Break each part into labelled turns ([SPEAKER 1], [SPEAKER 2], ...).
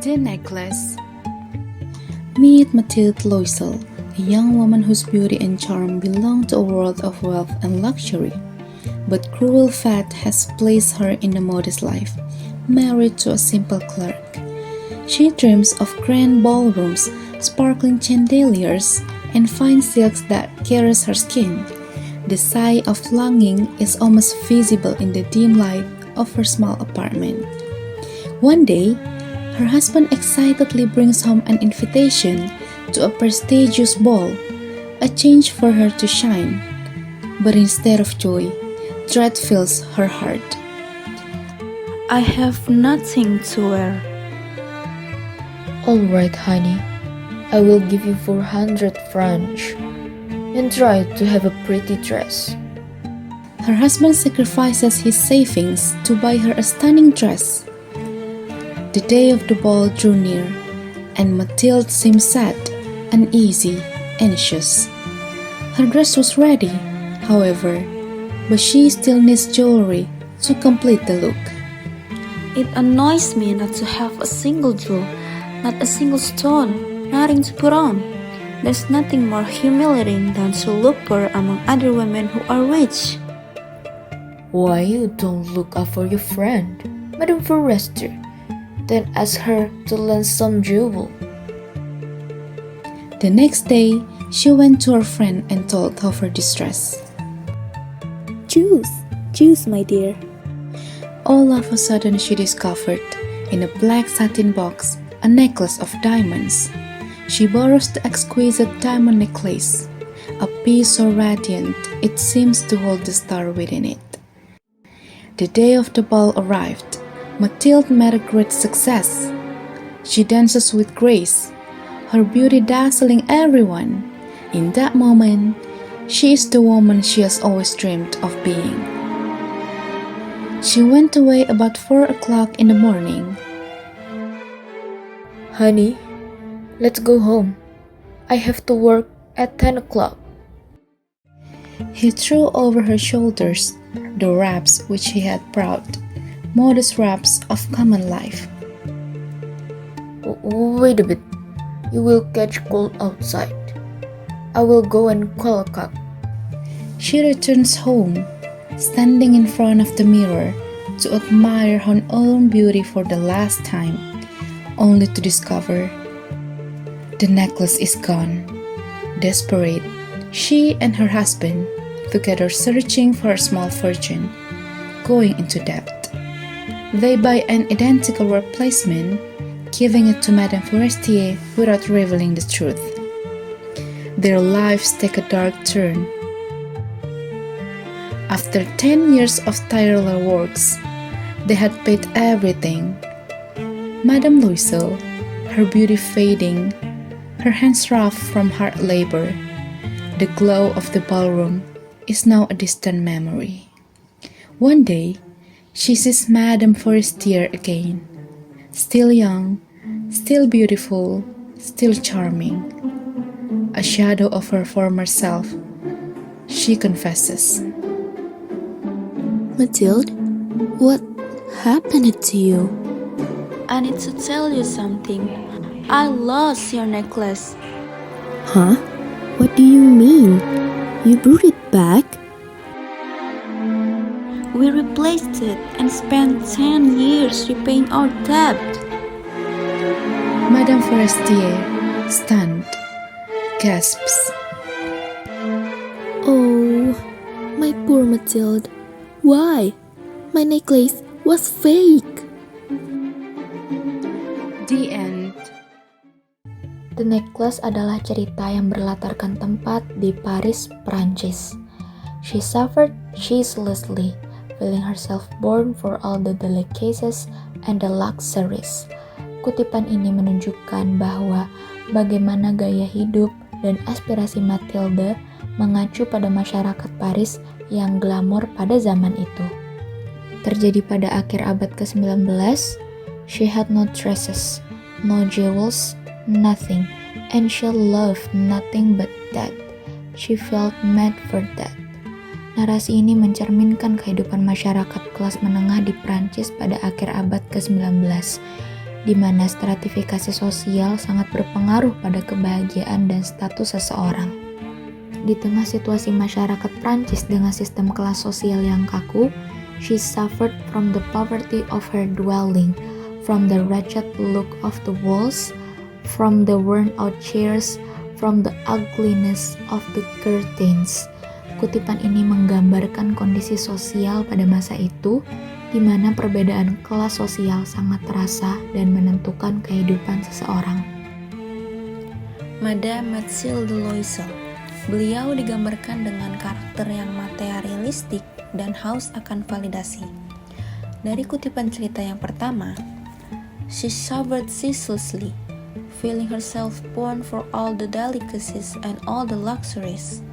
[SPEAKER 1] The necklace. Meet Mathilde Loisel, a young woman whose beauty and charm belong to a world of wealth and luxury. But cruel fate has placed her in a modest life, married to a simple clerk. She dreams of grand ballrooms, sparkling chandeliers, and fine silks that caress her skin. The sigh of longing is almost visible in the dim light of her small apartment. One day, her husband excitedly brings home an invitation to a prestigious ball, a chance for her to shine. But instead of joy, dread fills her heart.
[SPEAKER 2] I have nothing to wear.
[SPEAKER 3] Alright, honey. I will give you 400 francs and try to have a pretty dress.
[SPEAKER 1] Her husband sacrifices his savings to buy her a stunning dress. The day of the ball drew near, and Mathilde seemed sad, uneasy, anxious. Her dress was ready, however, but she still needs jewelry to complete the look.
[SPEAKER 2] It annoys me not to have a single jewel, not a single stone, nothing to put on. There's nothing more humiliating than to look poor among other women who are rich.
[SPEAKER 3] Why you don't look after your friend, Madame Forrester, then ask her to lend some jewel?
[SPEAKER 1] The next day, she went to her friend and told of her distress.
[SPEAKER 4] Juice, my dear.
[SPEAKER 1] All of a sudden, she discovered, in a black satin box, a necklace of diamonds. She borrows the exquisite diamond necklace, a piece so radiant it seems to hold the star within it. The day of the ball arrived. Mathilde made a great success. She dances with grace, her beauty dazzling everyone. In that moment, she is the woman she has always dreamed of being. She went away about 4 o'clock in the morning.
[SPEAKER 3] Honey, let's go home. I have to work at 10 o'clock.
[SPEAKER 1] He threw over her shoulders the wraps which he had brought, modest wraps of common life.
[SPEAKER 3] Wait a bit. You will catch cold outside. I will go and call a cab.
[SPEAKER 1] She returns home, standing in front of the mirror to admire her own beauty for the last time, only to discover the necklace is gone. Desperate, she and her husband, together searching for a small fortune, going into debt. They buy an identical replacement, giving it to Madame Forestier without revealing the truth. Their lives take a dark turn. After 10 years of tireless works, they had paid everything. Madame Loisel, her beauty fading, her hands rough from hard labor, the glow of the ballroom is now a distant memory. One day, she sees Madame Forestier again, still young, still beautiful, still charming. A shadow of her former self, she confesses.
[SPEAKER 4] Mathilde, what happened to you?
[SPEAKER 2] I need to tell you something. I lost your necklace.
[SPEAKER 4] Huh? What do you mean? You brought it back?
[SPEAKER 2] We replaced it and spent 10 years repaying our debt.
[SPEAKER 1] Madame Forestier, stunned, gasps.
[SPEAKER 4] Oh, my poor Mathilde. Why? My necklace was fake.
[SPEAKER 1] The end.
[SPEAKER 3] The Necklace adalah cerita yang berlatarkan tempat di Paris, Prancis. She suffered ceaselessly, feeling herself born for all the delicacies and the luxuries. Kutipan ini menunjukkan bahwa bagaimana gaya hidup dan aspirasi Mathilde mengacu pada masyarakat Paris yang glamor pada zaman itu. Terjadi pada akhir abad ke-19, she had no dresses, no jewels, nothing, and she loved nothing but that. She felt mad for that. Narasi ini mencerminkan kehidupan masyarakat kelas menengah di Prancis pada akhir abad ke-19. di mana stratifikasi sosial sangat berpengaruh pada kebahagiaan dan status seseorang. Di tengah situasi masyarakat Prancis dengan sistem kelas sosial yang kaku, she suffered from the poverty of her dwelling, from the wretched look of the walls, from the worn-out chairs, from the ugliness of the curtains. Kutipan ini menggambarkan kondisi sosial pada masa itu, di mana perbedaan kelas sosial sangat terasa dan menentukan kehidupan seseorang.
[SPEAKER 2] Madame Mathilde Loisel. Beliau digambarkan dengan karakter yang materialistik dan haus akan validasi. Dari kutipan cerita yang pertama, she suffered ceaselessly, feeling herself born for all the delicacies and all the luxuries.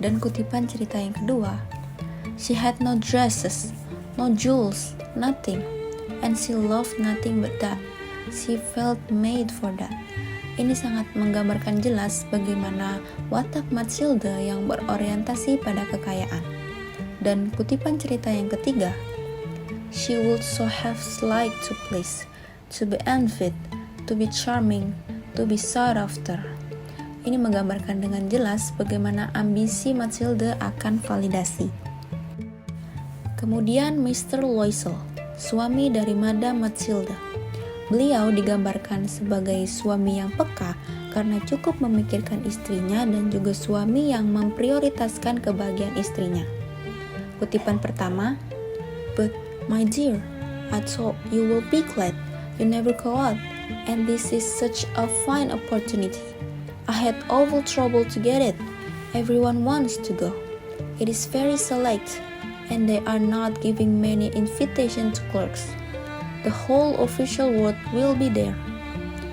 [SPEAKER 2] Dan kutipan cerita yang kedua, she had no dresses, no jewels, nothing, and she loved nothing but that. She felt made for that. Ini sangat menggambarkan jelas bagaimana watak Mathilde yang berorientasi pada kekayaan. Dan kutipan cerita yang ketiga, she would so have liked to please, to be envied, to be charming, to be sought after. Ini menggambarkan dengan jelas bagaimana ambisi Mathilde akan validasi. Kemudian Mr. Loisel, suami dari Madame Mathilde. Beliau digambarkan sebagai suami yang peka karena cukup memikirkan istrinya dan juga suami yang memprioritaskan kebahagiaan istrinya. Kutipan pertama, "But my dear, I thought you will be glad you never go out, and this is such a fine opportunity. I had awful trouble to get it. Everyone wants to go. It is very select, and they are not giving many invitation to clerks. The whole official world will be there."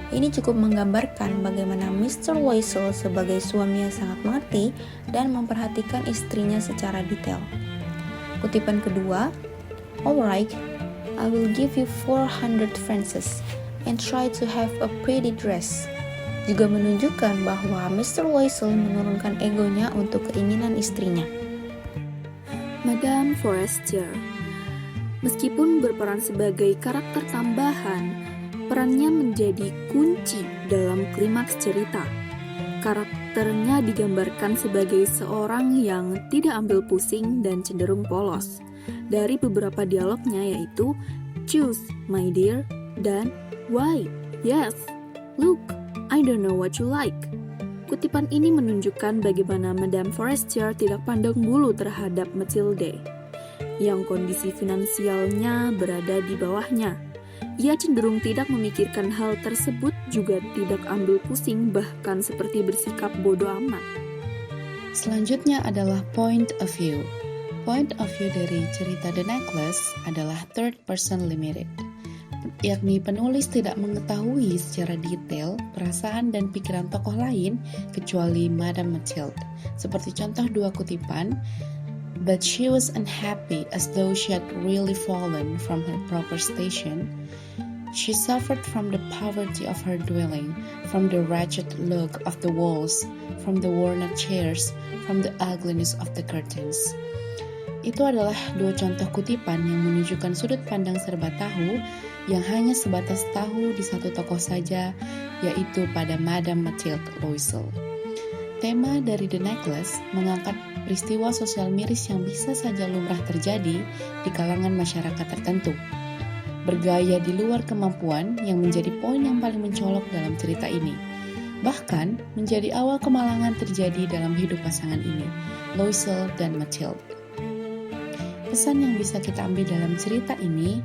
[SPEAKER 2] Ini cukup menggambarkan bagaimana Mr. Loisel sebagai suami yang sangat mengerti dan memperhatikan istrinya secara detail. Kutipan kedua, "Alright, I will give you 400 francs and try to have a pretty dress." Juga menunjukkan bahwa Mr. Loisel menurunkan egonya untuk keinginan istrinya.
[SPEAKER 4] Madame Forestier. Meskipun berperan sebagai karakter tambahan, perannya menjadi kunci dalam klimaks cerita. Karakternya digambarkan sebagai seorang yang tidak ambil pusing dan cenderung polos. Dari beberapa dialognya yaitu "Choose, my dear" dan "Why? Yes, look, I don't know what you like." Kutipan ini menunjukkan bagaimana Madame Forestier tidak pandang bulu terhadap Mathilde, yang kondisi finansialnya berada di bawahnya. Ia cenderung tidak memikirkan hal tersebut, juga tidak ambil pusing, bahkan seperti bersikap bodoh amat.
[SPEAKER 1] Selanjutnya adalah point of view. Point of view dari cerita The Necklace adalah third person limited, yakni penulis tidak mengetahui secara detail perasaan dan pikiran tokoh lain kecuali Madame Mathilde. Seperti contoh dua kutipan, "But she was unhappy as though she had really fallen from her proper station. She suffered from the poverty of her dwelling, from the wretched look of the walls, from the worn-out chairs, from the ugliness of the curtains." Itu adalah dua contoh kutipan yang menunjukkan sudut pandang serba tahu yang hanya sebatas tahu di satu tokoh saja, yaitu pada Madame Mathilde Loisel. Tema dari The Necklace mengangkat peristiwa sosial miris yang bisa saja lumrah terjadi di kalangan masyarakat tertentu. Bergaya di luar kemampuan yang menjadi poin yang paling mencolok dalam cerita ini. Bahkan menjadi awal kemalangan terjadi dalam hidup pasangan ini, Loisel dan Mathilde. Pesan yang bisa kita ambil dalam cerita ini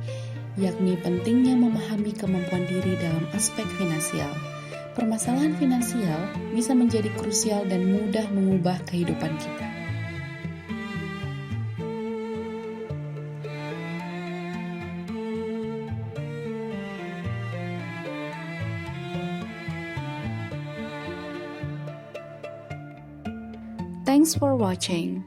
[SPEAKER 1] yakni pentingnya memahami kemampuan diri dalam aspek finansial. Permasalahan finansial bisa menjadi krusial dan mudah mengubah kehidupan kita. Thanks for watching.